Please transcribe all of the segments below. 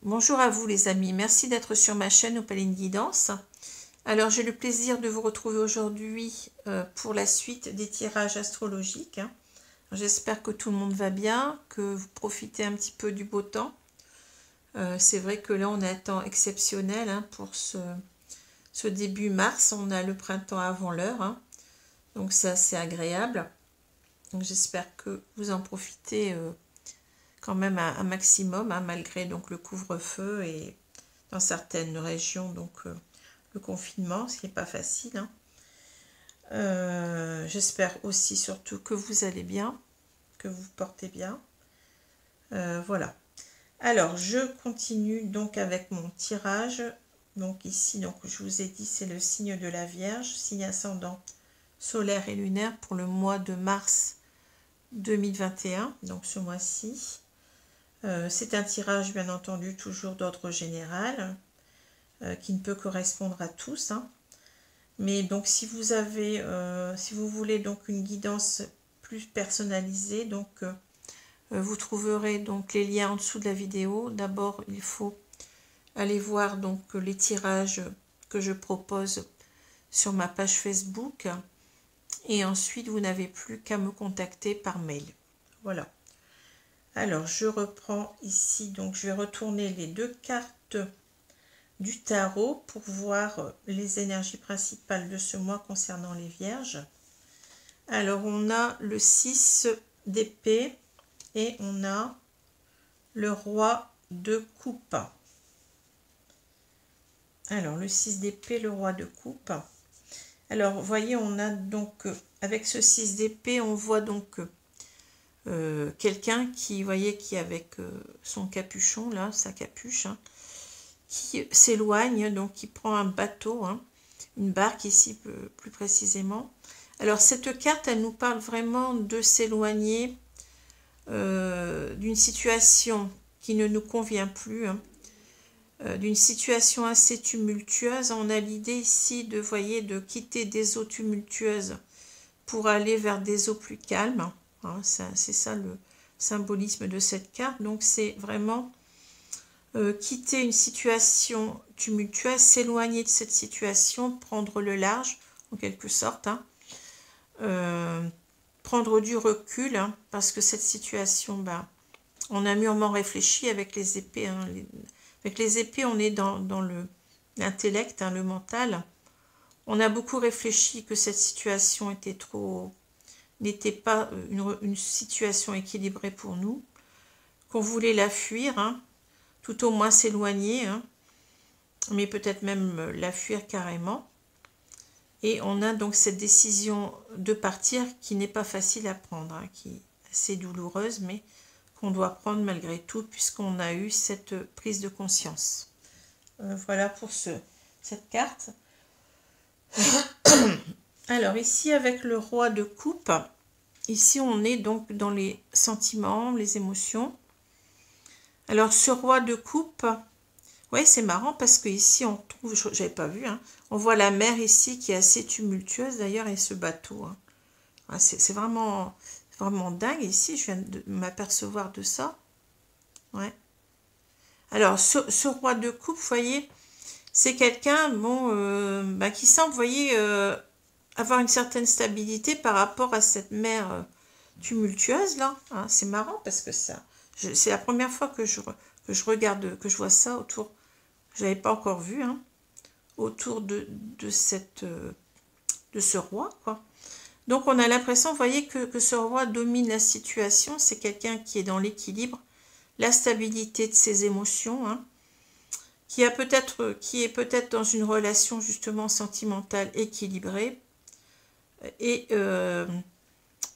Bonjour à vous les amis, merci d'être sur ma chaîne Opaline Guidance. Alors j'ai le plaisir de vous retrouver aujourd'hui pour la suite des tirages astrologiques. J'espère que tout le monde va bien, que vous profitez un petit peu du beau temps. C'est vrai que là on a un temps exceptionnel pour ce début mars, on a le printemps avant l'heure, donc c'est assez agréable. Donc j'espère que vous en profitez quand même un maximum, malgré donc le couvre-feu et dans certaines régions donc le confinement, ce qui n'est pas facile. J'espère aussi surtout que vous allez bien, que vous vous portez bien. Voilà. Alors je continue donc avec mon tirage. Donc ici, donc je vous ai dit, c'est le signe de la Vierge, signe ascendant solaire et lunaire pour le mois de mars 2021, donc ce mois-ci. C'est un tirage bien entendu toujours d'ordre général qui ne peut correspondre à tous, mais donc si vous avez si vous voulez donc une guidance plus personnalisée, donc vous trouverez donc les liens en dessous de la vidéo. D'abord il faut aller voir donc les tirages que je propose sur ma page Facebook et ensuite vous n'avez plus qu'à me contacter par mail. Voilà. Alors, je reprends ici, donc je vais retourner les deux cartes du tarot pour voir les énergies principales de ce mois concernant les Vierges. Alors, on a le 6 d'épée et on a le roi de coupe. Alors, le 6 d'épée, le roi de coupe. Alors, vous voyez, on a donc, avec ce 6 d'épée, on voit donc... quelqu'un qui, voyez, qui avec son capuchon là, sa capuche, qui s'éloigne, donc qui prend un bateau, une barque ici plus précisément. Alors cette carte, elle nous parle vraiment de s'éloigner d'une situation qui ne nous convient plus, d'une situation assez tumultueuse. On a l'idée ici de, voyez, de quitter des eaux tumultueuses pour aller vers des eaux plus calmes. C'est ça le symbolisme de cette carte. Donc c'est vraiment quitter une situation tumultueuse, s'éloigner de cette situation, prendre le large en quelque sorte, prendre du recul, parce que cette situation, on a mûrement réfléchi avec les épées. Avec les épées, on est dans l'intellect, le mental. On a beaucoup réfléchi que cette situation était n'était pas une situation équilibrée pour nous, qu'on voulait la fuir, tout au moins s'éloigner, mais peut-être même la fuir carrément. Et on a donc cette décision de partir qui n'est pas facile à prendre, qui est assez douloureuse, mais qu'on doit prendre malgré tout, puisqu'on a eu cette prise de conscience. Voilà pour cette carte. Alors ici, avec le roi de coupe, ici on est donc dans les sentiments, les émotions. Alors ce roi de coupe, ouais, c'est marrant parce que ici on trouve, j'avais pas vu, on voit la mer ici qui est assez tumultueuse d'ailleurs, et ce bateau. C'est vraiment dingue ici, je viens de m'apercevoir de ça. Ouais. Alors ce roi de coupe, vous voyez, c'est quelqu'un qui semble, vous voyez, avoir une certaine stabilité par rapport à cette mer tumultueuse là. C'est marrant parce que c'est la première fois que je regarde, que je vois ça autour. Je n'avais pas encore vu autour de ce roi, quoi. Donc on a l'impression, vous voyez, que ce roi domine la situation. C'est quelqu'un qui est dans l'équilibre, la stabilité de ses émotions, qui est peut-être dans une relation justement sentimentale équilibrée. Et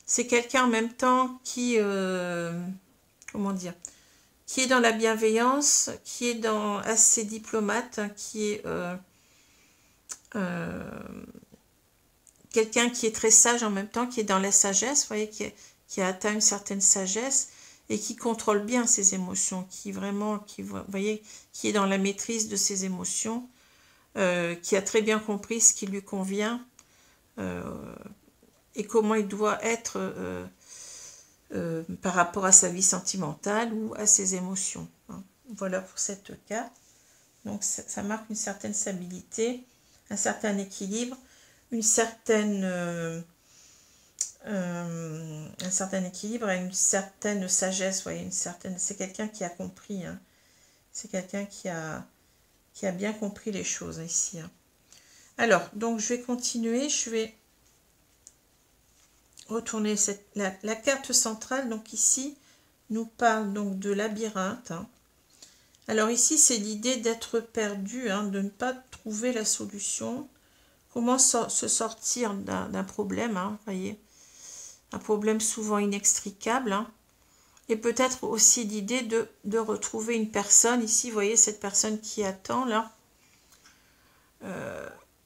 c'est quelqu'un en même temps qui, comment dire, qui est dans la bienveillance, qui est assez diplomate, qui est quelqu'un qui est très sage en même temps, qui est dans la sagesse, vous voyez, qui a atteint une certaine sagesse et qui contrôle bien ses émotions, vous voyez, qui est dans la maîtrise de ses émotions, qui a très bien compris ce qui lui convient et comment il doit être par rapport à sa vie sentimentale ou à ses émotions. Voilà pour cette carte. Donc ça marque une certaine stabilité, un certain équilibre, un certain équilibre et une certaine sagesse. Voyez, c'est quelqu'un qui a compris. Hein. C'est quelqu'un qui a bien compris les choses ici. Hein. Alors, donc je vais continuer. Je vais retourner la carte centrale. Donc ici, nous parle donc de labyrinthe. Hein. Alors ici, c'est l'idée d'être perdu, hein, de ne pas trouver la solution. Comment se sortir d'un problème, hein, voyez, un problème souvent inextricable. Hein. Et peut-être aussi l'idée de retrouver une personne. Ici, vous voyez cette personne qui attend là.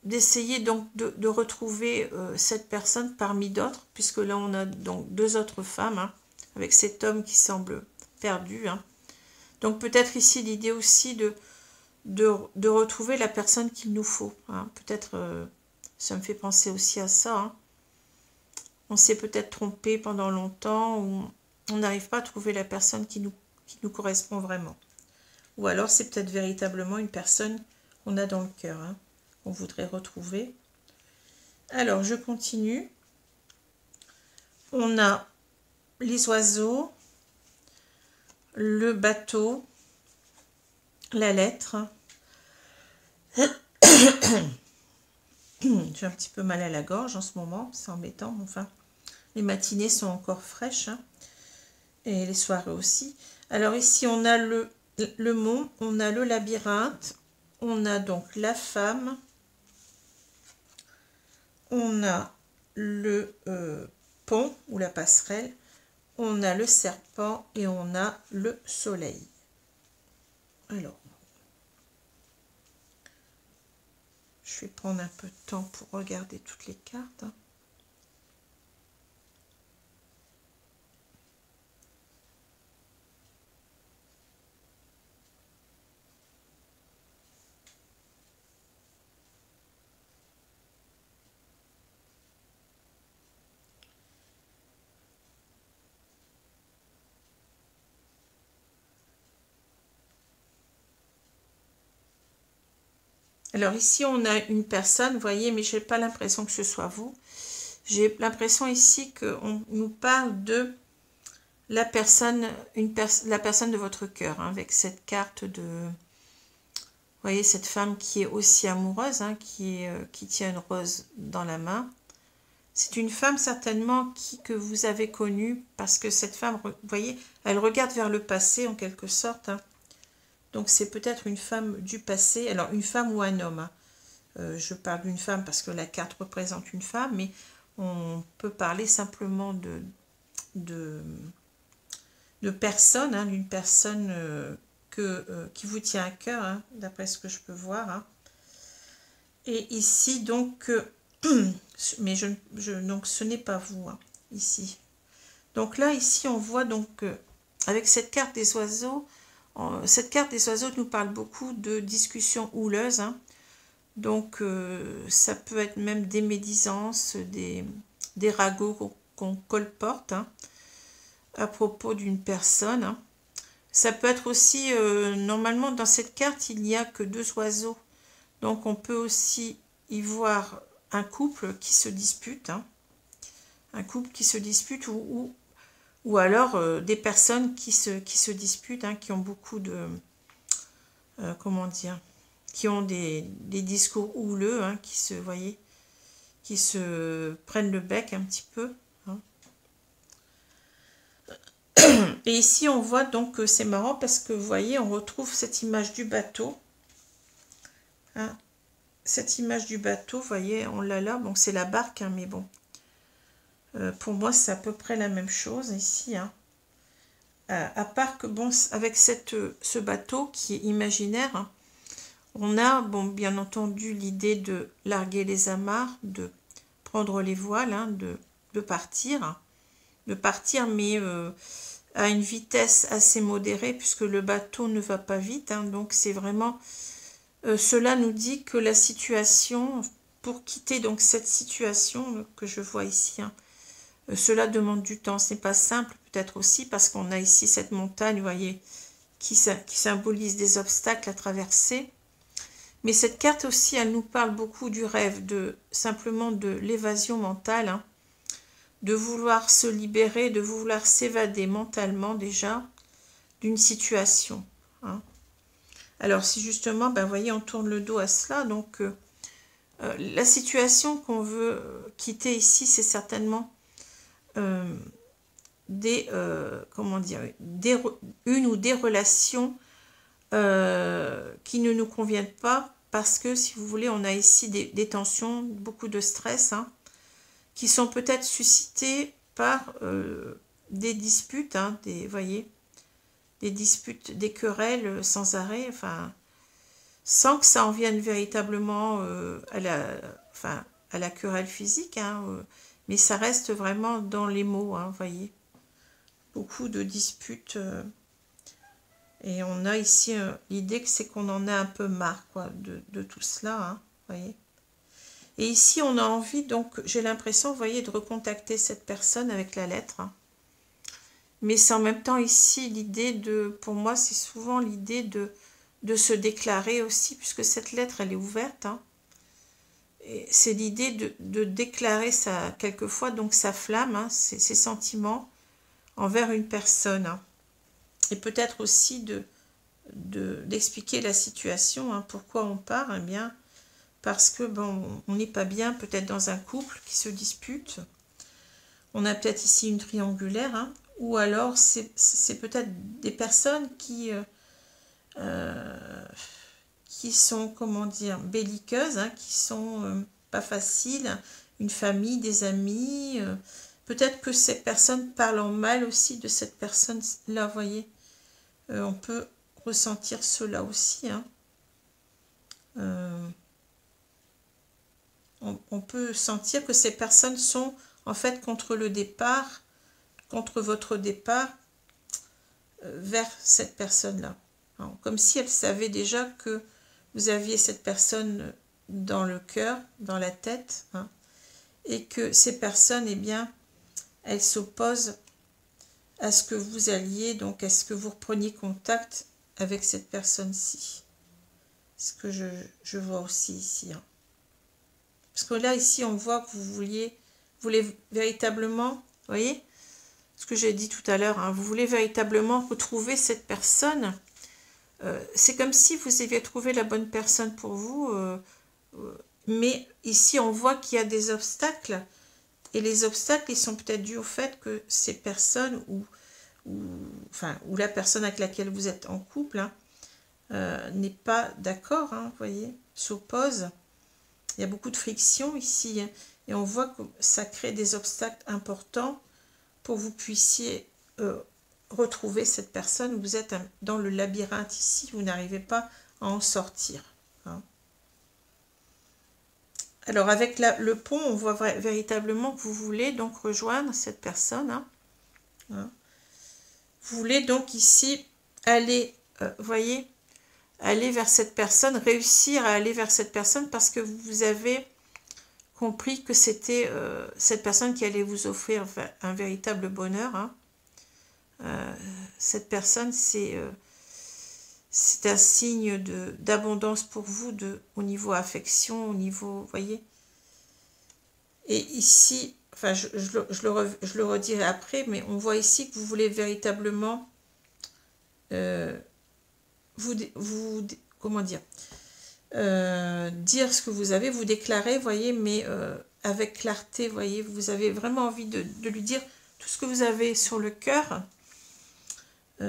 D'essayer donc de retrouver cette personne parmi d'autres, puisque là on a donc 2 autres femmes, hein, avec cet homme qui semble perdu. Hein. Donc peut-être ici l'idée aussi de retrouver la personne qu'il nous faut. Hein. Peut-être, ça me fait penser aussi à ça. Hein. On s'est peut-être trompé pendant longtemps, ou on n'arrive pas à trouver la personne qui nous correspond vraiment. Ou alors c'est peut-être véritablement une personne qu'on a dans le cœur, hein, qu'on voudrait retrouver. Alors je continue. On a les oiseaux, le bateau, la lettre. J'ai un petit peu mal à la gorge en ce moment, c'est embêtant. Enfin, les matinées sont encore fraîches, hein, et les soirées aussi. Alors ici, on a le mont, on a le labyrinthe, on a donc la femme, on a le pont ou la passerelle, on a le serpent et on a le soleil. Alors, je vais prendre un peu de temps pour regarder toutes les cartes. Alors ici, on a une personne, vous voyez, mais je n'ai pas l'impression que ce soit vous. J'ai l'impression ici qu'on nous parle de la personne, la personne de votre cœur, hein, avec cette carte de... Vous voyez, cette femme qui est aussi amoureuse, hein, qui tient une rose dans la main. C'est une femme certainement que vous avez connue, parce que cette femme, vous voyez, elle regarde vers le passé en quelque sorte, hein. Donc c'est peut-être une femme du passé, alors une femme ou un homme. Hein. Je parle d'une femme parce que la carte représente une femme, mais on peut parler simplement de personne, hein, d'une personne qui vous tient à cœur, hein, d'après ce que je peux voir. Hein. Et ici donc, mais donc ce n'est pas vous, hein, ici. Donc là, ici, on voit donc, avec cette carte des oiseaux, cette carte des oiseaux nous parle beaucoup de discussions houleuses. Hein. Donc, ça peut être même des médisances, des ragots qu'on colporte, hein, à propos d'une personne. Hein. Ça peut être aussi, normalement, dans cette carte, il n'y a que 2 oiseaux. Donc, on peut aussi y voir un couple qui se dispute. Hein. Un couple qui se dispute ou alors des personnes qui se disputent, hein, qui ont beaucoup de... comment dire, qui ont des discours houleux, hein, voyez, qui se prennent le bec un petit peu. Hein. Et ici, on voit donc que c'est marrant parce que, vous voyez, on retrouve cette image du bateau. Hein. Cette image du bateau, vous voyez, on l'a là. Bon, c'est la barque, hein, mais bon. Pour moi, c'est à peu près la même chose ici. Hein. À part que, bon, avec ce bateau qui est imaginaire, hein, on a, bon, bien entendu, l'idée de larguer les amarres, de prendre les voiles, hein, de partir, mais à une vitesse assez modérée, puisque le bateau ne va pas vite. Hein, donc, c'est vraiment... cela nous dit que la situation, pour quitter donc cette situation que je vois ici, hein, cela demande du temps. Ce n'est pas simple, peut-être aussi, parce qu'on a ici cette montagne, vous voyez, qui symbolise des obstacles à traverser. Mais cette carte aussi, elle nous parle beaucoup du rêve, simplement de l'évasion mentale, hein, de vouloir se libérer, de vouloir s'évader mentalement déjà d'une situation. Hein. Alors si justement, ben, vous voyez, on tourne le dos à cela, donc la situation qu'on veut quitter ici, c'est certainement comment dire, une ou des relations qui ne nous conviennent pas, parce que si vous voulez, on a ici des tensions, beaucoup de stress, hein, qui sont peut-être suscitées par des disputes, hein, voyez, des disputes, des querelles sans arrêt, enfin, sans que ça en vienne véritablement à la querelle physique, hein, mais ça reste vraiment dans les mots, hein, voyez, beaucoup de disputes. Et on a ici l'idée que c'est qu'on en a un peu marre, quoi, de tout cela, hein, voyez. Et ici, on a envie, donc, j'ai l'impression, vous voyez, de recontacter cette personne avec la lettre. Hein. Mais c'est en même temps ici l'idée pour moi, c'est souvent l'idée de se déclarer aussi, puisque cette lettre, elle est ouverte. Hein. C'est l'idée de déclarer quelquefois, donc sa flamme, hein, ses sentiments envers une personne. Hein. Et peut-être aussi d'expliquer la situation, hein, pourquoi on part, eh bien, parce que bon, on n'est pas bien, peut-être dans un couple qui se dispute. On a peut-être ici une triangulaire, hein, ou alors c'est peut-être des personnes qui sont, comment dire, belliqueuses, hein, qui sont pas faciles, une famille, des amis. Peut-être que ces personnes parlent en mal aussi de cette personne-là, vous voyez. On peut ressentir cela aussi. Hein. On peut sentir que ces personnes sont en fait contre le départ, contre votre départ vers cette personne-là. Comme si elles savaient déjà que vous aviez cette personne dans le cœur, dans la tête, hein, et que ces personnes, eh bien, elles s'opposent à ce que vous alliez, donc à ce que vous repreniez contact avec cette personne-ci. Ce que je vois aussi ici. Hein. Parce que là, ici, on voit que vous voulez véritablement, vous voyez, ce que j'ai dit tout à l'heure, hein, vous voulez véritablement retrouver cette personne. C'est comme si vous aviez trouvé la bonne personne pour vous, mais ici, on voit qu'il y a des obstacles, et les obstacles, ils sont peut-être dus au fait que ces personnes, ou la personne avec laquelle vous êtes en couple, hein, n'est pas d'accord, hein, vous voyez, s'oppose. Il y a beaucoup de friction ici, hein, et on voit que ça crée des obstacles importants pour que vous puissiez retrouver cette personne. Vous êtes dans le labyrinthe ici, vous n'arrivez pas à en sortir. Hein. Alors avec le pont, on voit véritablement que vous voulez donc rejoindre cette personne. Hein. Hein. Vous voulez donc ici aller, voyez, aller vers cette personne, réussir à aller vers cette personne parce que vous avez compris que c'était cette personne qui allait vous offrir un véritable bonheur. Hein. Cette personne, c'est un signe d'abondance pour vous au niveau affection, au niveau, voyez. Et ici, enfin, je le redirai après, mais on voit ici que vous voulez véritablement comment dire, dire ce que vous avez, vous déclarer, voyez, mais avec clarté, voyez, vous avez vraiment envie de lui dire tout ce que vous avez sur le cœur, en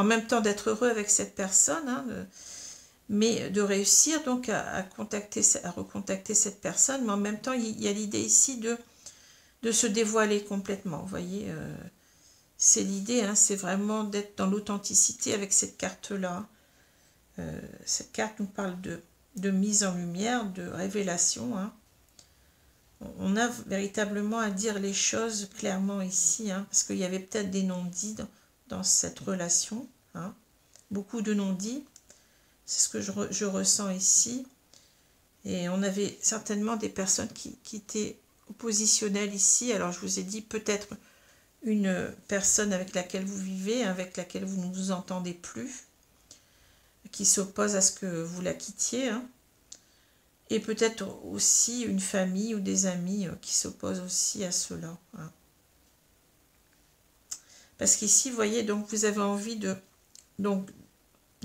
même temps d'être heureux avec cette personne, hein, mais de réussir donc à recontacter cette personne, mais en même temps il y a l'idée ici de se dévoiler complètement, vous voyez, c'est l'idée, hein, c'est vraiment d'être dans l'authenticité avec cette carte-là. Cette carte nous parle de mise en lumière, de révélation. Hein. On a véritablement à dire les choses clairement ici, hein, parce qu'il y avait peut-être des non-dits dans cette relation. Hein. Beaucoup de non-dits, c'est ce que je ressens ici. Et on avait certainement des personnes qui étaient oppositionnelles ici. Alors je vous ai dit peut-être une personne avec laquelle vous vivez, avec laquelle vous ne vous entendez plus, qui s'oppose à ce que vous la quittiez, hein. Et peut-être aussi une famille ou des amis qui s'opposent aussi à cela, hein. Parce qu'ici, vous voyez, donc vous avez envie de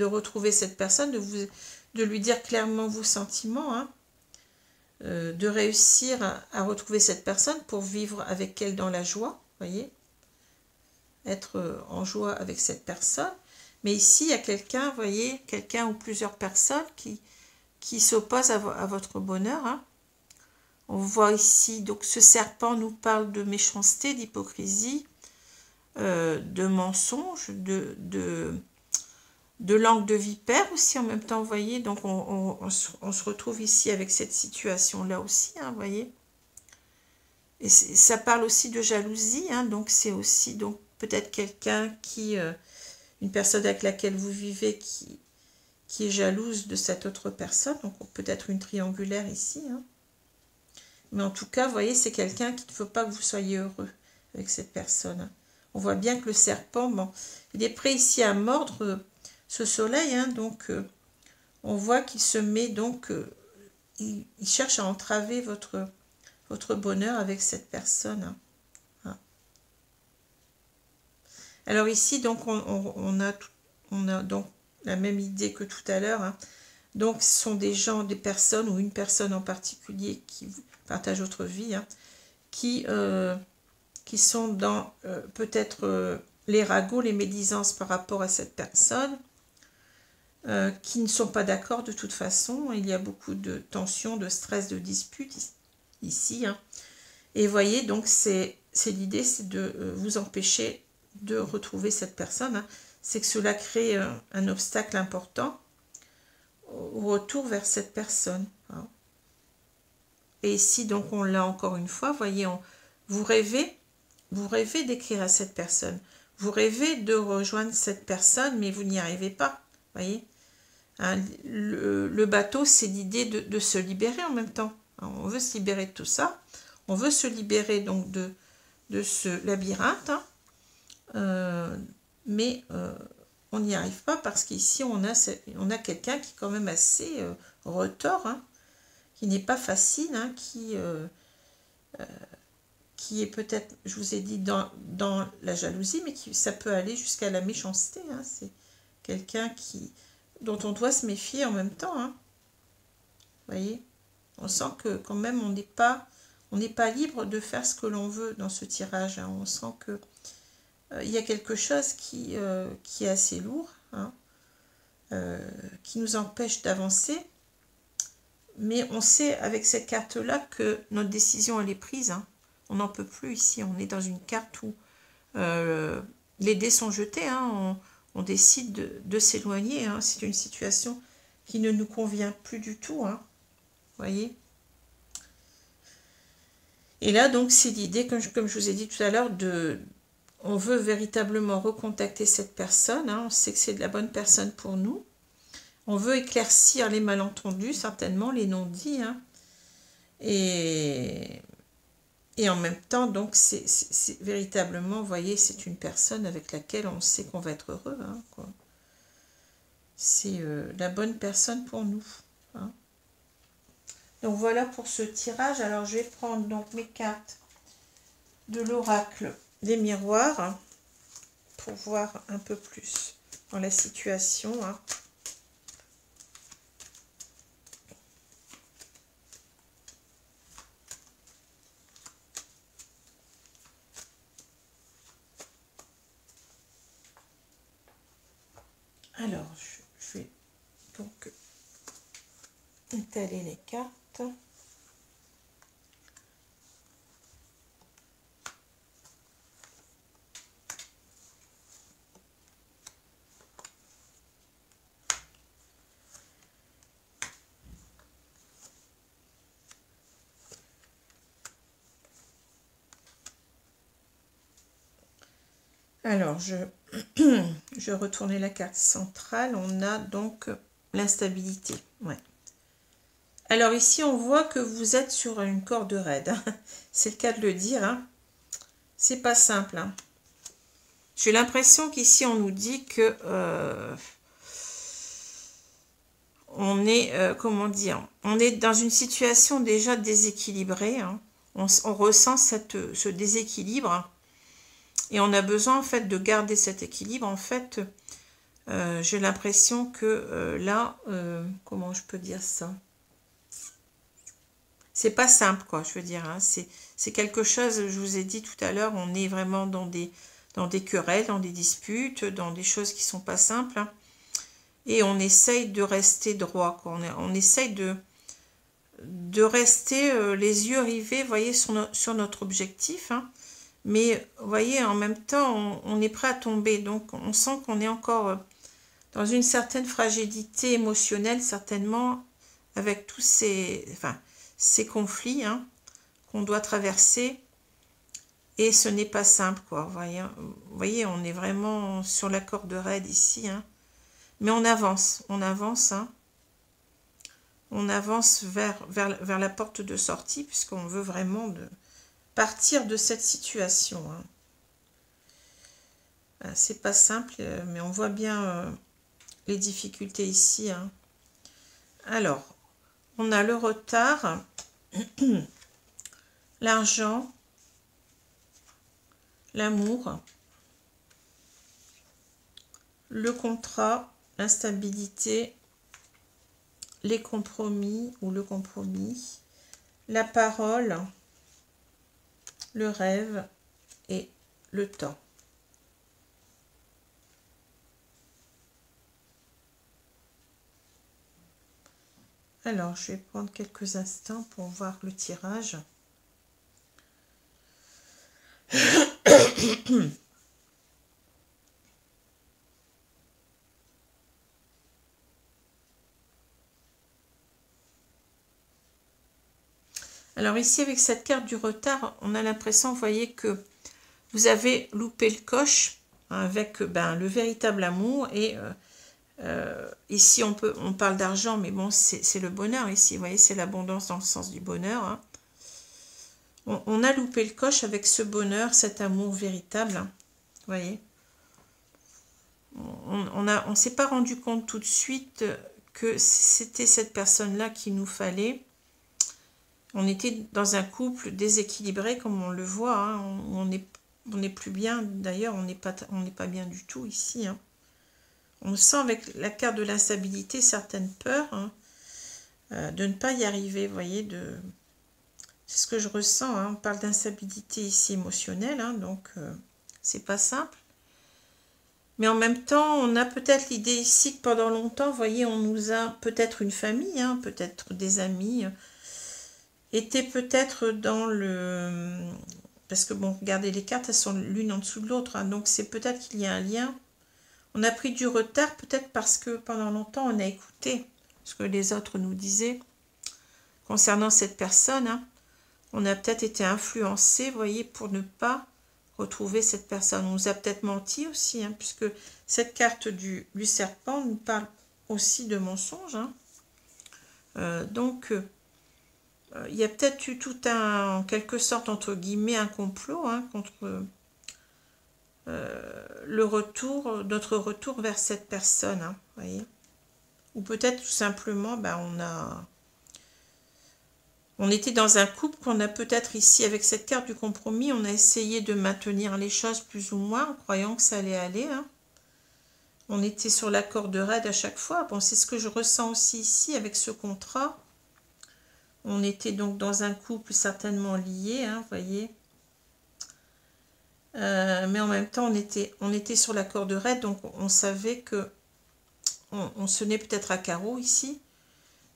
retrouver cette personne, de lui dire clairement vos sentiments, hein, de réussir à retrouver cette personne pour vivre avec elle dans la joie, voyez, être en joie avec cette personne. Mais ici, il y a quelqu'un, vous voyez, quelqu'un ou plusieurs personnes qui s'opposent à votre bonheur, hein. On voit ici, donc ce serpent nous parle de méchanceté, d'hypocrisie, de mensonge, de langue de vipère aussi en même temps, vous voyez. Donc on se retrouve ici avec cette situation-là aussi, hein, vous voyez. Et ça parle aussi de jalousie, hein, donc c'est aussi donc peut-être quelqu'un une personne avec laquelle vous vivez qui est jalouse de cette autre personne, donc peut-être une triangulaire ici, hein. Mais en tout cas, vous voyez, c'est quelqu'un qui ne veut pas que vous soyez heureux avec cette personne, hein. On voit bien que le serpent, bon, il est prêt ici à mordre ce soleil, hein, donc on voit qu'il se met, donc, il cherche à entraver votre bonheur avec cette personne, hein. Hein. Alors ici, donc, on a donc la même idée que tout à l'heure, hein. Donc, ce sont des gens, des personnes ou une personne en particulier qui partagent votre vie, hein, qui sont dans peut-être les ragots, les médisances par rapport à cette personne, qui ne sont pas d'accord de toute façon. Il y a beaucoup de tensions, de stress, de disputes ici, hein. Et vous voyez, donc c'est l'idée, c'est de vous empêcher de retrouver cette personne, hein. C'est que cela crée un obstacle important au retour vers cette personne, hein. Et ici, donc, on l'a encore une fois, vous voyez, vous rêvez d'écrire à cette personne. Vous rêvez de rejoindre cette personne, mais vous n'y arrivez pas, voyez. Hein, le bateau, c'est l'idée de se libérer en même temps. Hein, on veut se libérer de tout ça. On veut se libérer donc de ce labyrinthe, hein. Mais on n'y arrive pas parce qu'ici, on a quelqu'un qui est quand même assez retors, hein, qui n'est pas facile, hein, qui est peut-être, je vous ai dit, dans la jalousie, mais ça peut aller jusqu'à la méchanceté, hein. C'est quelqu'un dont on doit se méfier en même temps, hein. Vous voyez, on sent que quand même on n'est pas libre de faire ce que l'on veut dans ce tirage, hein. On sent que il y a quelque chose qui est assez lourd, hein, qui nous empêche d'avancer. Mais on sait avec cette carte-là que notre décision, elle est prise, hein. On n'en peut plus ici. On est dans une carte où les dés sont jetés, hein. On décide de s'éloigner, hein. C'est une situation qui ne nous convient plus du tout, hein. Vous voyez. Et là, donc, c'est l'idée, comme je vous ai dit tout à l'heure, on veut véritablement recontacter cette personne, hein. On sait que c'est de la bonne personne pour nous. On veut éclaircir les malentendus, certainement, les non-dits, hein. Et en même temps, donc, c'est véritablement, vous voyez, c'est une personne avec laquelle on sait qu'on va être heureux, hein, quoi. C'est la bonne personne pour nous, hein. Donc, voilà pour ce tirage. Alors, je vais prendre donc mes cartes de l'oracle des miroirs, hein, pour voir un peu plus dans la situation, hein. Alors, je vais donc étaler les cartes. Alors, je retournais la carte centrale. On a donc l'instabilité. Ouais. Alors ici, on voit que vous êtes sur une corde raide, hein. C'est le cas de le dire, hein. C'est pas simple, hein. J'ai l'impression qu'ici, on nous dit que on est, comment dire, on est dans une situation déjà déséquilibrée. Hein. On ressent ce déséquilibre et on a besoin en fait de garder cet équilibre. En fait, j'ai l'impression que là, comment je peux dire ça? C'est pas simple, quoi, je veux dire. Hein. C'est quelque chose, je vous ai dit tout à l'heure, on est vraiment dans des querelles, dans des disputes, dans des choses qui sont pas simples. Hein. Et on essaye de rester droit, quoi. On essaye de rester les yeux rivés, vous voyez, sur notre objectif. Hein. Mais, vous voyez, en même temps, on est prêt à tomber. Donc, on sent qu'on est encore dans une certaine fragilité émotionnelle, certainement, avec tous ces conflits hein, qu'on doit traverser. Et ce n'est pas simple, quoi. Vous voyez, on est vraiment sur la corde raide ici. Hein. Mais on avance. Hein. On avance vers la porte de sortie, puisqu'on veut vraiment partir de cette situation. Hein. C'est pas simple, mais on voit bien les difficultés ici. Hein. Alors, on a le retard, l'argent, l'amour, le contrat, l'instabilité, les compromis ou le compromis, la parole, le rêve et le temps. Alors, je vais prendre quelques instants pour voir le tirage. Alors ici, avec cette carte du retard, on a l'impression, vous voyez, que vous avez loupé le coche avec le véritable amour. Et ici, on parle d'argent, mais bon, c'est le bonheur ici. Vous voyez, c'est l'abondance dans le sens du bonheur. Hein. On a loupé le coche avec ce bonheur, cet amour véritable. Hein. Vous voyez, on ne s'est pas rendu compte tout de suite que c'était cette personne-là qu'il nous fallait. On était dans un couple déséquilibré, comme on le voit. Hein. On n'est plus bien. D'ailleurs, on n'est pas bien du tout ici. Hein. On sent avec la carte de l'instabilité certaines peurs hein, de ne pas y arriver. Vous voyez, c'est ce que je ressens. Hein. On parle d'instabilité ici émotionnelle, hein, donc c'est pas simple. Mais en même temps, on a peut-être l'idée ici que pendant longtemps, vous voyez, on nous a peut-être une famille, hein, peut-être des amis, était peut-être dans le... Parce que bon, regardez, les cartes, elles sont l'une en dessous de l'autre, hein, donc c'est peut-être qu'il y a un lien. On a pris du retard, peut-être parce que pendant longtemps, on a écouté ce que les autres nous disaient concernant cette personne. Hein. On a peut-être été influencé, vous voyez, pour ne pas retrouver cette personne. On nous a peut-être menti aussi, hein, puisque cette carte du serpent nous parle aussi de mensonges. Hein. Donc, il y a peut-être eu tout en quelque sorte, entre guillemets, un complot hein, contre notre retour vers cette personne. Hein, voyez. Ou peut-être tout simplement, on était dans un couple qu'on a peut-être ici, avec cette carte du compromis, on a essayé de maintenir les choses plus ou moins, en croyant que ça allait aller. Hein. On était sur la corde raide à chaque fois. Bon, c'est ce que je ressens aussi ici, avec ce contrat. On était donc dans un couple certainement lié, hein, vous voyez. Mais en même temps, on était sur la corde raide, donc on savait que on se tenait peut-être à carreau ici,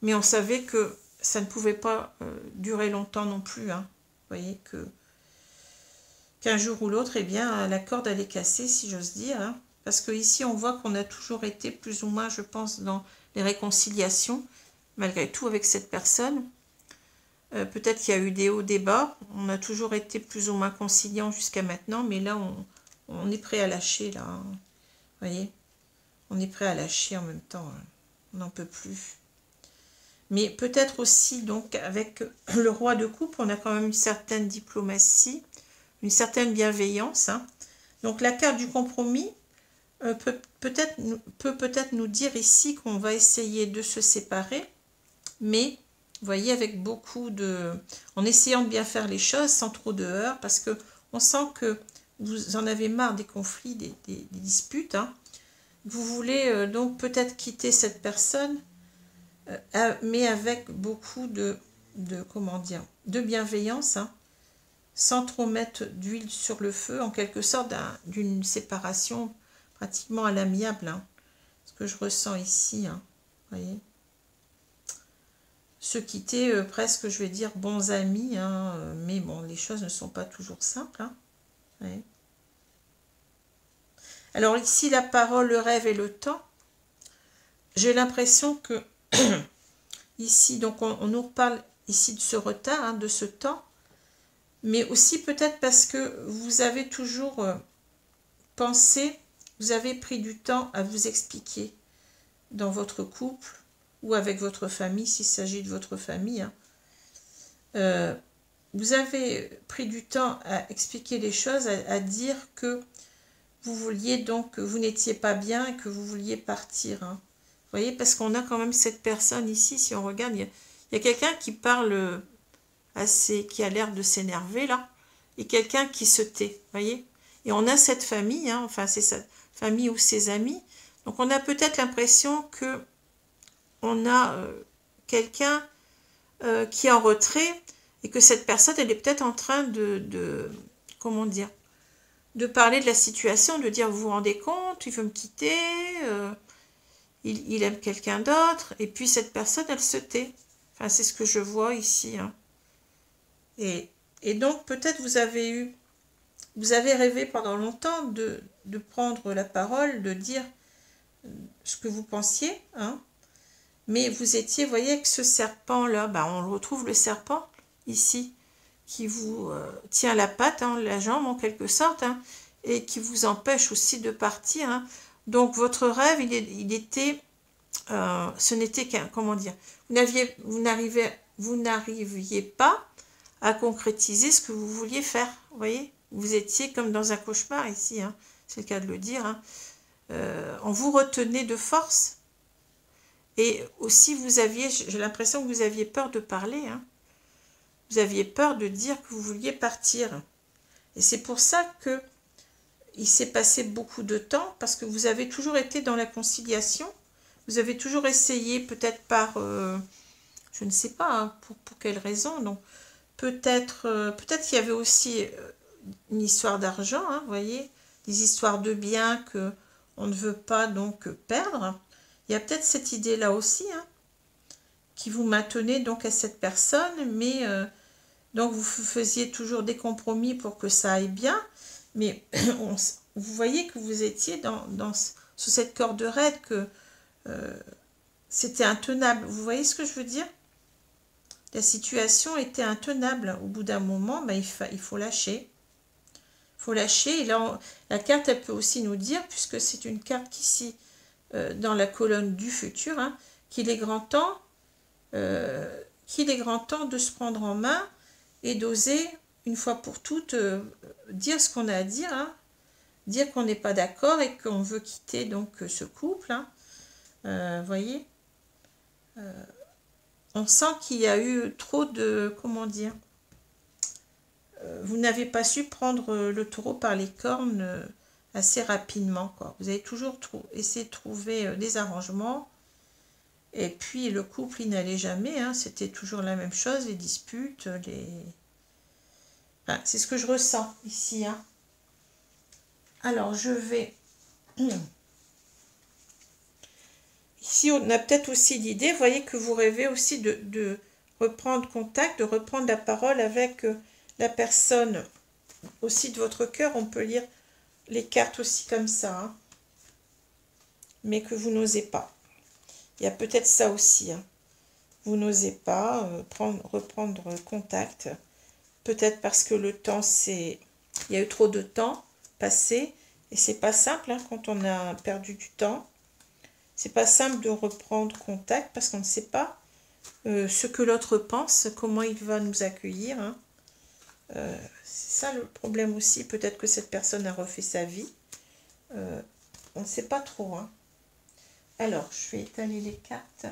mais on savait que ça ne pouvait pas durer longtemps non plus. Hein. Vous voyez qu'un jour ou l'autre, eh bien, la corde allait casser, si j'ose dire. Hein. Parce que ici, on voit qu'on a toujours été plus ou moins, je pense, dans les réconciliations, malgré tout, avec cette personne. Peut-être qu'il y a eu des hauts, des bas. On a toujours été plus ou moins conciliants jusqu'à maintenant, mais là, on est prêt à lâcher, là. Hein. Vous voyez, on est prêt à lâcher en même temps. Hein. On n'en peut plus. Mais peut-être aussi, donc, avec le roi de coupe, on a quand même une certaine diplomatie, une certaine bienveillance. Hein. Donc la carte du compromis peut peut-être nous dire ici qu'on va essayer de se séparer, mais vous voyez, avec beaucoup de... en essayant de bien faire les choses sans trop de heurts, parce que on sent que vous en avez marre des conflits, des disputes. Hein. Vous voulez donc peut-être quitter cette personne, mais avec beaucoup comment dire, de bienveillance, hein, sans trop mettre d'huile sur le feu, en quelque sorte d'une séparation pratiquement à l'amiable, hein, ce que je ressens ici, hein, voyez. Se quitter presque, je vais dire, bons amis, hein, mais bon, les choses ne sont pas toujours simples. Hein, ouais. Alors ici, la parole, le rêve et le temps, j'ai l'impression que ici, donc on nous reparle ici de ce retard, hein, de ce temps, mais aussi peut-être parce que vous avez toujours pensé, vous avez pris du temps à vous expliquer dans votre couple ou avec votre famille, s'il s'agit de votre famille. Hein. Vous avez pris du temps à expliquer les choses, à dire que vous vouliez donc, que vous n'étiez pas bien et que vous vouliez partir. Hein. Vous voyez, parce qu'on a quand même cette personne ici, si on regarde, il y a quelqu'un qui parle assez, qui a l'air de s'énerver là, et quelqu'un qui se tait, voyez. Et on a cette famille, hein, enfin c'est sa famille ou ses amis, donc on a peut-être l'impression que on a quelqu'un qui est en retrait, et que cette personne, elle est peut-être en train comment dire, de parler de la situation, de dire, vous vous rendez compte, il veut me quitter, il aime quelqu'un d'autre, et puis cette personne, elle se tait. Enfin, c'est ce que je vois ici. Hein. Et donc, peut-être vous avez rêvé pendant longtemps de prendre la parole, de dire ce que vous pensiez, hein, mais vous étiez, vous voyez, avec ce serpent-là, ben, on le retrouve, le serpent, ici, qui vous tient la patte, hein, la jambe en quelque sorte, hein, et qui vous empêche aussi de partir. Hein. Donc votre rêve, il était, ce n'était qu'un, comment dire, vous n'arriviez pas à concrétiser ce que vous vouliez faire, vous voyez. Vous étiez comme dans un cauchemar ici, hein, c'est le cas de le dire. Hein. On vous retenait de force. Et aussi, j'ai l'impression que vous aviez peur de parler, hein. Vous aviez peur de dire que vous vouliez partir. Et c'est pour ça que il s'est passé beaucoup de temps, parce que vous avez toujours été dans la conciliation. Vous avez toujours essayé, peut-être par, je ne sais pas, hein, pour quelle raison. Donc, peut-être qu'il y avait aussi une histoire d'argent, hein, vous voyez, des histoires de biens que on ne veut pas donc perdre. Il y a peut-être cette idée-là aussi, hein, qui vous maintenait donc à cette personne, mais donc vous faisiez toujours des compromis pour que ça aille bien, mais vous voyez que vous étiez sous cette corde raide, que c'était intenable. Vous voyez ce que je veux dire? La situation était intenable. Au bout d'un moment, ben, il faut lâcher. Il faut lâcher. Et là, la carte, elle peut aussi nous dire, puisque c'est une carte qui ici, dans la colonne du futur, hein, qu'il est grand temps de se prendre en main et d'oser, une fois pour toutes, dire ce qu'on a à dire, hein, dire qu'on n'est pas d'accord et qu'on veut quitter donc ce couple. Hein. Voyez, on sent qu'il y a eu trop de, comment dire, vous n'avez pas su prendre le taureau par les cornes assez rapidement, quoi. Vous avez toujours essayé de trouver des arrangements, et puis le couple, il n'allait jamais, hein. C'était toujours la même chose, les disputes, enfin, c'est ce que je ressens ici. Hein. Alors, je vais... Ici, on a peut-être aussi l'idée, vous voyez, que vous rêvez aussi de reprendre contact, de reprendre la parole avec la personne aussi de votre cœur. On peut lire les cartes aussi comme ça, hein, mais que vous n'osez pas. Il y a peut-être ça aussi. Hein. Vous n'osez pas reprendre contact. Peut-être parce que le temps, il y a eu trop de temps passé. Et c'est pas simple, hein, quand on a perdu du temps. C'est pas simple de reprendre contact parce qu'on ne sait pas ce que l'autre pense, comment il va nous accueillir. Hein. C'est ça le problème aussi. Peut-être que cette personne a refait sa vie. On ne sait pas trop. Hein. Alors, je vais étaler les cartes.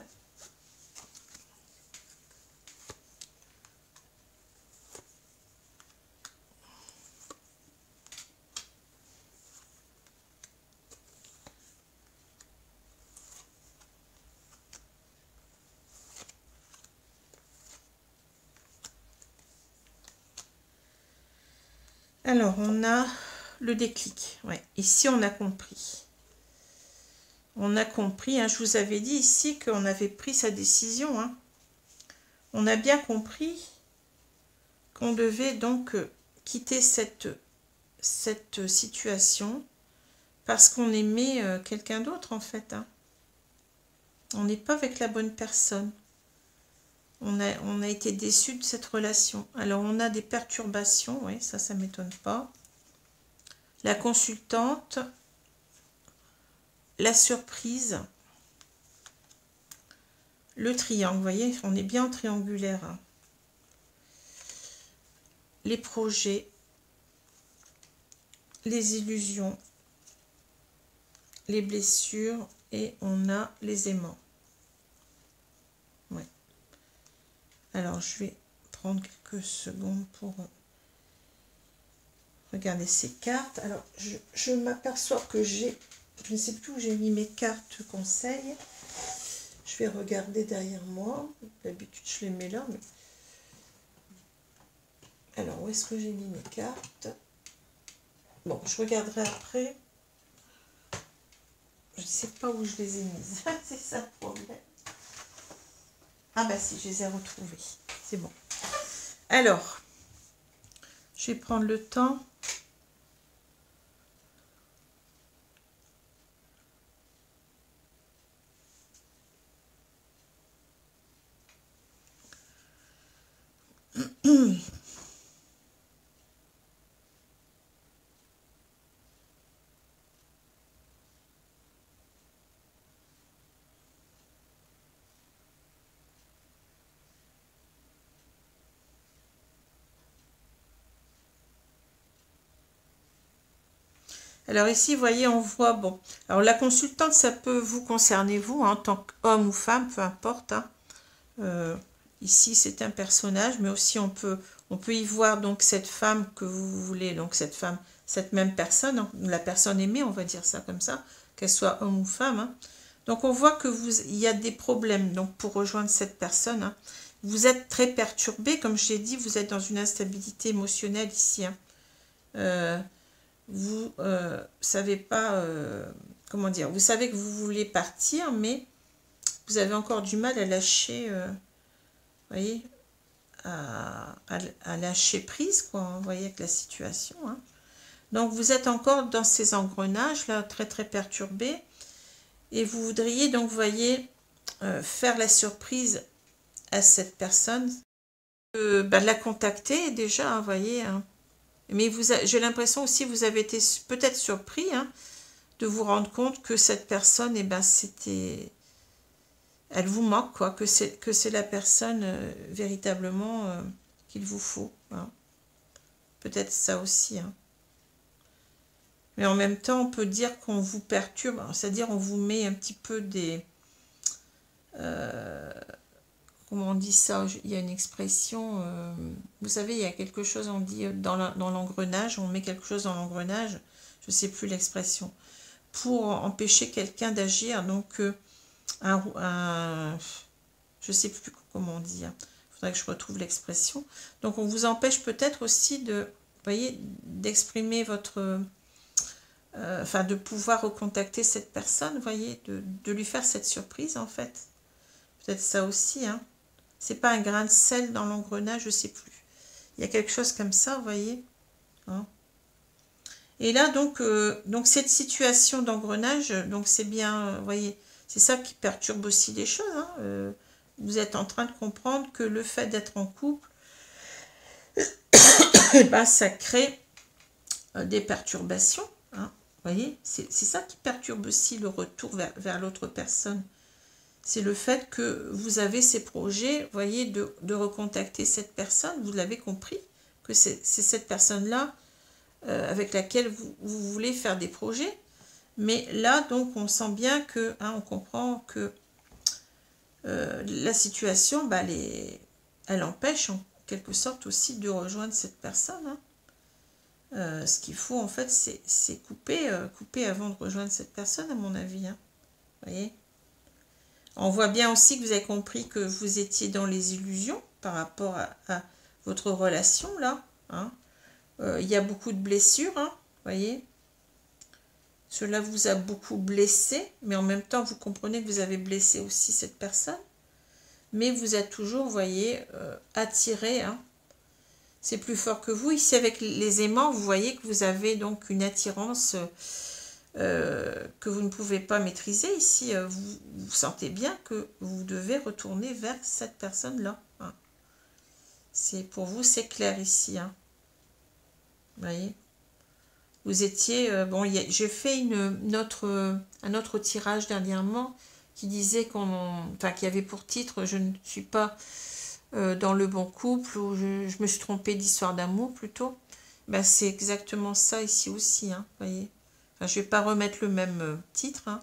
Alors, on a le déclic. Ouais. Ici, on a compris. On a compris. Hein, je vous avais dit ici qu'on avait pris sa décision. Hein. On a bien compris qu'on devait donc quitter cette situation parce qu'on aimait quelqu'un d'autre, en fait. Hein. On n'est pas avec la bonne personne. On a été déçus de cette relation. Alors, on a des perturbations. Oui, ça ne m'étonne pas. La consultante, la surprise, le triangle. Vous voyez, on est bien en triangulaire. Hein. Les projets, les illusions, les blessures et on a les aimants. Ouais. Alors, je vais prendre quelques secondes pour regarder ces cartes. Alors, je m'aperçois que je ne sais plus où j'ai mis mes cartes conseils. Je vais regarder derrière moi. D'habitude, je les mets là. Mais... Alors, où est-ce que j'ai mis mes cartes? Bon, je regarderai après. Je ne sais pas où je les ai mises. C'est ça le problème. Ah bah si, je les ai retrouvées. C'est bon. Alors, je vais prendre le temps. Alors ici, vous voyez, on voit, bon, alors la consultante, ça peut vous concerner, vous, hein, en tant qu'homme ou femme, peu importe. Hein. Ici, c'est un personnage, mais aussi on peut y voir donc cette femme que vous voulez, donc cette femme, cette même personne, hein, la personne aimée, on va dire ça comme ça, qu'elle soit homme ou femme. Hein. Donc on voit que il y a des problèmes donc pour rejoindre cette personne. Hein. Vous êtes très perturbé, comme je l'ai dit, vous êtes dans une instabilité émotionnelle ici. Hein. Vous savez pas, comment dire, vous savez que vous voulez partir, mais vous avez encore du mal à lâcher, voyez, à lâcher prise, quoi, vous voyez, avec la situation. Hein. Donc, vous êtes encore dans ces engrenages, là, très, très perturbés, et vous voudriez, donc, vous voyez, faire la surprise à cette personne, de la contacter, déjà, vous voyez, hein. Mais j'ai l'impression aussi que vous avez été peut-être surpris hein, de vous rendre compte que cette personne, eh ben, elle vous manque, quoi, que c'est la personne véritablement qu'il vous faut. Hein. Peut-être ça aussi. Hein. Mais en même temps, on peut dire qu'on vous perturbe, c'est-à-dire on vous met un petit peu des... comment on dit ça? Il y a une expression, vous savez, il y a quelque chose, on dit dans l'engrenage, on met quelque chose dans l'engrenage, je ne sais plus l'expression, pour empêcher quelqu'un d'agir, donc je ne sais plus comment on dit, il faudrait que je retrouve l'expression. Donc on vous empêche peut-être aussi de, vous voyez, d'exprimer votre... enfin, de pouvoir recontacter cette personne, vous voyez, de lui faire cette surprise, en fait. Peut-être ça aussi, hein. C'est pas un grain de sel dans l'engrenage, je sais plus. Il y a quelque chose comme ça, vous voyez. Hein. Et là, donc cette situation d'engrenage, donc c'est bien, vous voyez, c'est ça qui perturbe aussi les choses. Hein. Vous êtes en train de comprendre que le fait d'être en couple, bah, ça crée des perturbations. Hein. Vous voyez, c'est ça qui perturbe aussi le retour vers l'autre personne. C'est le fait que vous avez ces projets, vous voyez, de recontacter cette personne. Vous l'avez compris, que c'est cette personne-là avec laquelle vous voulez faire des projets. Mais là, donc, on sent bien que, hein, on comprend que la situation, bah, elle empêche en quelque sorte aussi de rejoindre cette personne. Hein. Ce qu'il faut, en fait, c'est couper, couper avant de rejoindre cette personne, à mon avis. Hein. Vous voyez ? On voit bien aussi que vous avez compris que vous étiez dans les illusions par rapport à votre relation, là. Hein. Il y a beaucoup de blessures, hein, vous voyez. Cela vous a beaucoup blessé, mais en même temps, vous comprenez que vous avez blessé aussi cette personne. Mais vous êtes toujours, vous voyez, attiré. Hein. C'est plus fort que vous. Ici, avec les aimants, vous voyez que vous avez donc une attirance que vous ne pouvez pas maîtriser. Ici, vous sentez bien que vous devez retourner vers cette personne-là. Hein. Pour vous, c'est clair ici. Hein. Vous voyez, vous étiez... bon, j'ai fait un autre tirage dernièrement qui disait qui avait pour titre « Je ne suis pas dans le bon couple » ou je me suis trompée d'histoire d'amour plutôt. Ben, c'est exactement ça ici aussi, hein, vous voyez. Enfin, je ne vais pas remettre le même titre, hein,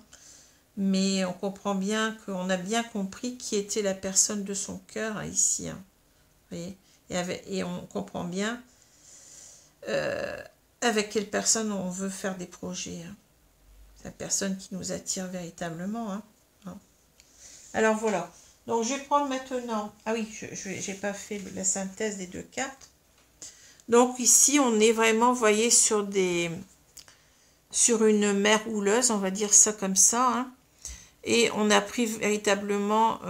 mais on comprend bien qu'on a bien compris qui était la personne de son cœur ici. Hein, vous voyez. Et on comprend bien avec quelle personne on veut faire des projets. Hein. C'est la personne qui nous attire véritablement. Hein. Alors voilà. Donc je vais prendre maintenant... Ah oui, je n'ai pas fait la synthèse des deux cartes. Donc ici, on est vraiment, vous voyez, sur une mer houleuse, on va dire ça comme ça. Hein. Et on a pris véritablement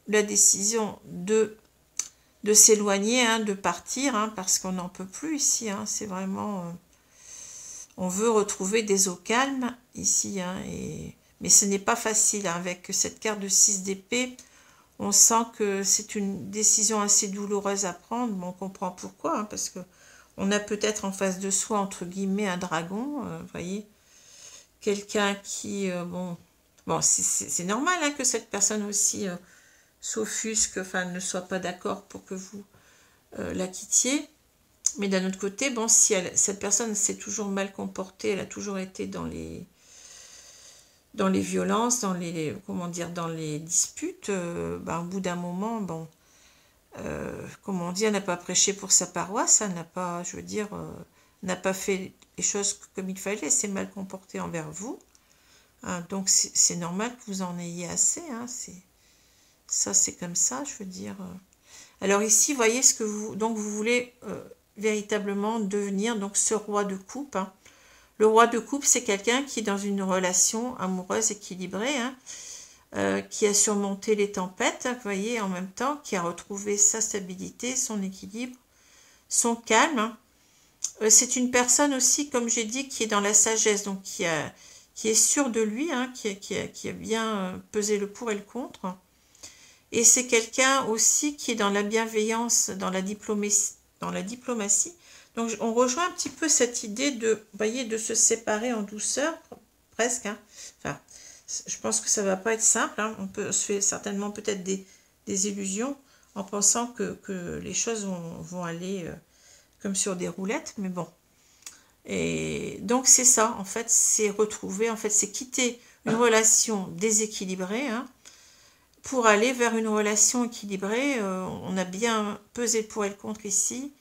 la décision de s'éloigner, hein, de partir, hein, parce qu'on n'en peut plus ici. Hein. C'est vraiment... on veut retrouver des eaux calmes ici. Hein, mais ce n'est pas facile. Hein. Avec cette carte de 6 d'épée, on sent que c'est une décision assez douloureuse à prendre. Bon, on comprend pourquoi, hein, parce que on a peut-être en face de soi, entre guillemets, un dragon, vous voyez. Quelqu'un qui, bon, c'est normal hein, que cette personne aussi s'offusque, enfin, ne soit pas d'accord pour que vous la quittiez. Mais d'un autre côté, bon, si cette personne s'est toujours mal comportée, elle a toujours été dans les violences, dans les disputes, ben, au bout d'un moment, bon, comme on dit, elle n'a pas prêché pour sa paroisse, elle n'a pas, je veux dire, n'a pas fait les choses comme il fallait, c'est mal comporté envers vous. Hein, donc c'est normal que vous en ayez assez. Hein, ça, c'est comme ça, je veux dire. Alors ici, voyez ce que vous voulez véritablement devenir, donc ce roi de coupe. Hein. Le roi de coupe, c'est quelqu'un qui est dans une relation amoureuse équilibrée, hein, qui a surmonté les tempêtes, vous voyez, en même temps, qui a retrouvé sa stabilité, son équilibre, son calme. Hein. C'est une personne aussi, comme j'ai dit, qui est dans la sagesse, donc qui est sûr de lui, hein, qui a bien pesé le pour et le contre. Et c'est quelqu'un aussi qui est dans la bienveillance, dans la diplomatie. Donc on rejoint un petit peu cette idée de se séparer en douceur, presque. Hein. Enfin, je pense que ça ne va pas être simple. Hein. On se fait certainement peut-être des illusions en pensant que les choses vont aller comme sur des roulettes, mais bon. Et donc c'est ça, en fait, c'est retrouver, en fait, c'est quitter une relation déséquilibrée, hein, pour aller vers une relation équilibrée. On a bien pesé le pour et le contre ici,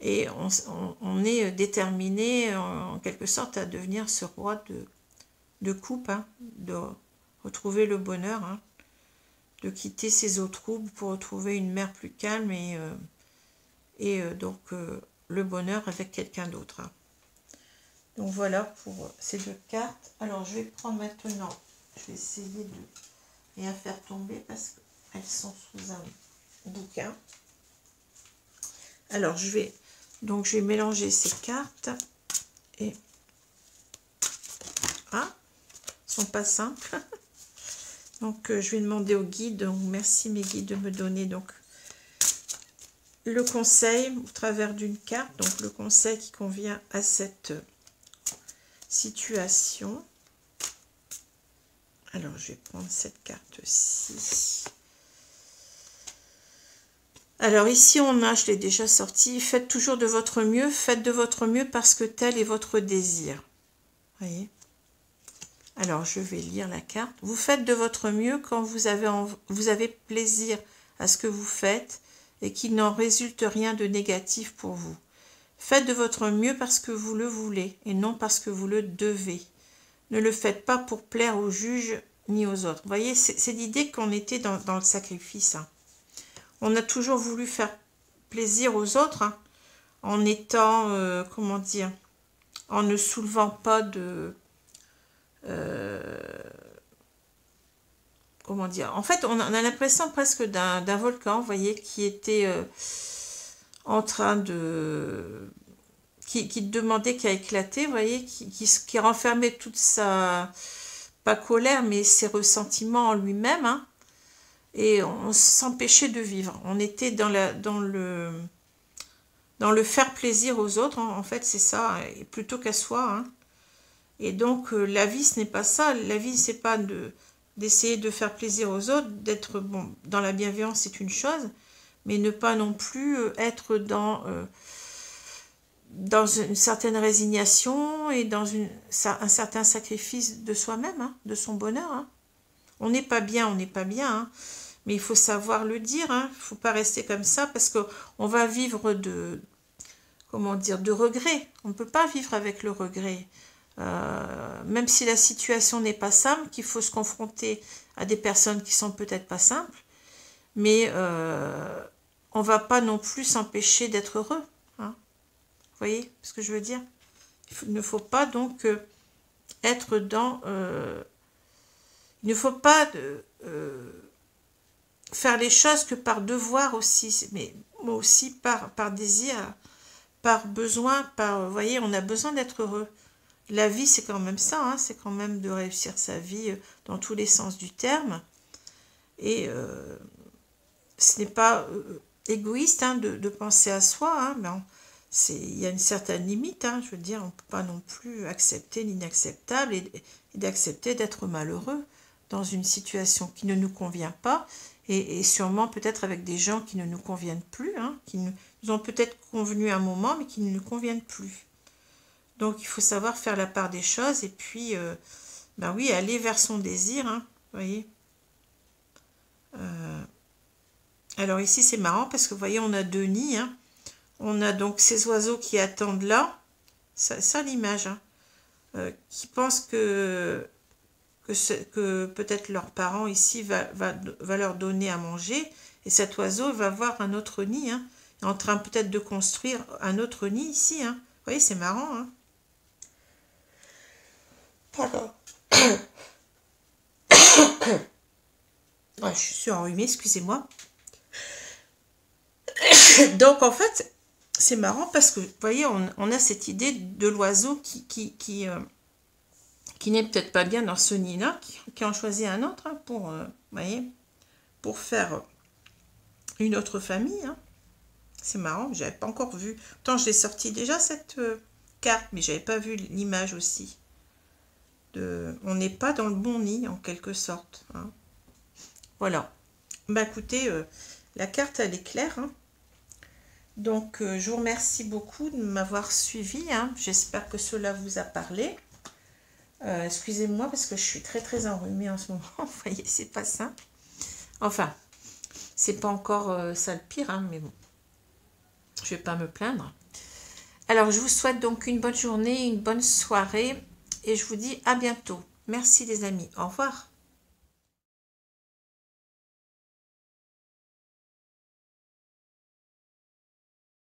et on est déterminé en quelque sorte à devenir ce roi de coupe, hein, de retrouver le bonheur, hein, de quitter ces eaux troubles pour retrouver une mer plus calme et donc le bonheur avec quelqu'un d'autre. Hein. Donc voilà pour ces deux cartes. Alors je vais prendre maintenant, je vais essayer de rien faire tomber parce qu'elles sont sous un bouquin. Alors je vais mélanger ces cartes et elles sont pas simples. Donc je vais demander au guide. Donc merci mes guides de me donner donc le conseil au travers d'une carte. Donc le conseil qui convient à cette situation. Alors je vais prendre cette carte-ci. Alors ici on a, je l'ai déjà sorti, faites toujours de votre mieux, faites de votre mieux parce que tel est votre désir. Voyez. Alors je vais lire la carte. Vous faites de votre mieux quand vous avez plaisir à ce que vous faites et qu'il n'en résulte rien de négatif pour vous. Faites de votre mieux parce que vous le voulez et non parce que vous le devez. Ne le faites pas pour plaire aux juges ni aux autres. Vous voyez, c'est l'idée qu'on était dans le sacrifice. Hein. On a toujours voulu faire plaisir aux autres hein, en étant, comment dire, en ne soulevant pas de... comment dire, en fait on a l'impression presque d'un volcan, vous voyez, qui était en train de... qui demandait qu'à éclater, vous voyez, qui renfermait toute sa... pas colère, mais ses ressentiments en lui-même, hein, et on s'empêchait de vivre. On était dans le faire plaisir aux autres, hein, en fait, c'est ça, plutôt qu'à soi. Hein. Et donc, la vie, ce n'est pas ça. La vie, c'est pas d'essayer de faire plaisir aux autres, d'être bon, dans la bienveillance, c'est une chose, mais ne pas non plus être dans une certaine résignation et dans un certain sacrifice de soi-même, hein, de son bonheur. Hein. On n'est pas bien, on n'est pas bien, hein, mais il faut savoir le dire. Il ne faut pas rester comme ça parce qu'on va vivre comment dire, de regret. On ne peut pas vivre avec le regret. Même si la situation n'est pas simple, qu'il faut se confronter à des personnes qui sont peut-être pas simples, mais on va pas non plus s'empêcher d'être heureux. Hein. Vous voyez ce que je veux dire? Il ne faut pas donc être dans... il ne faut pas faire les choses que par devoir aussi, mais aussi par désir, par besoin, vous voyez, on a besoin d'être heureux. La vie, c'est quand même ça, hein, c'est quand même de réussir sa vie dans tous les sens du terme. Et ce n'est pas égoïste hein, de penser à soi, hein, mais il y a une certaine limite, hein, je veux dire, on ne peut pas non plus accepter l'inacceptable et d'accepter d'être malheureux dans une situation qui ne nous convient pas, et sûrement peut-être avec des gens qui ne nous conviennent plus, hein, qui nous ont peut-être convenu un moment, mais qui ne nous conviennent plus. Donc, il faut savoir faire la part des choses et puis, ben oui, aller vers son désir, hein, vous voyez. Alors ici, c'est marrant parce que, vous voyez, on a deux nids. Hein. On a donc ces oiseaux qui attendent là, ça l'image, hein, qui pensent que peut-être leurs parents ici va leur donner à manger. Et cet oiseau va voir un autre nid, hein, est en train peut-être de construire un autre nid ici. Hein. Vous voyez, c'est marrant, hein. Pardon. Ouais, je suis enrhumée, excusez-moi. Donc, en fait, c'est marrant parce que, vous voyez, on a cette idée de l'oiseau qui n'est peut-être pas bien dans ce nid-là, qui en choisit un autre hein, voyez, pour faire une autre famille. Hein. C'est marrant, je n'avais pas encore vu. Pourtant, je l'ai sorti déjà, cette carte, mais je n'avais pas vu l'image aussi. On n'est pas dans le bon nid, en quelque sorte. Hein. Voilà. Bah écoutez, la carte, elle est claire. Hein. Donc, je vous remercie beaucoup de m'avoir suivi. Hein. J'espère que cela vous a parlé. Excusez-moi parce que je suis très très enrhumée en ce moment. Vous voyez, c'est pas simple. Enfin, c'est pas encore ça le pire, hein, mais bon. Je vais pas me plaindre. Alors, je vous souhaite donc une bonne journée, une bonne soirée. Et je vous dis à bientôt. Merci les amis. Au revoir.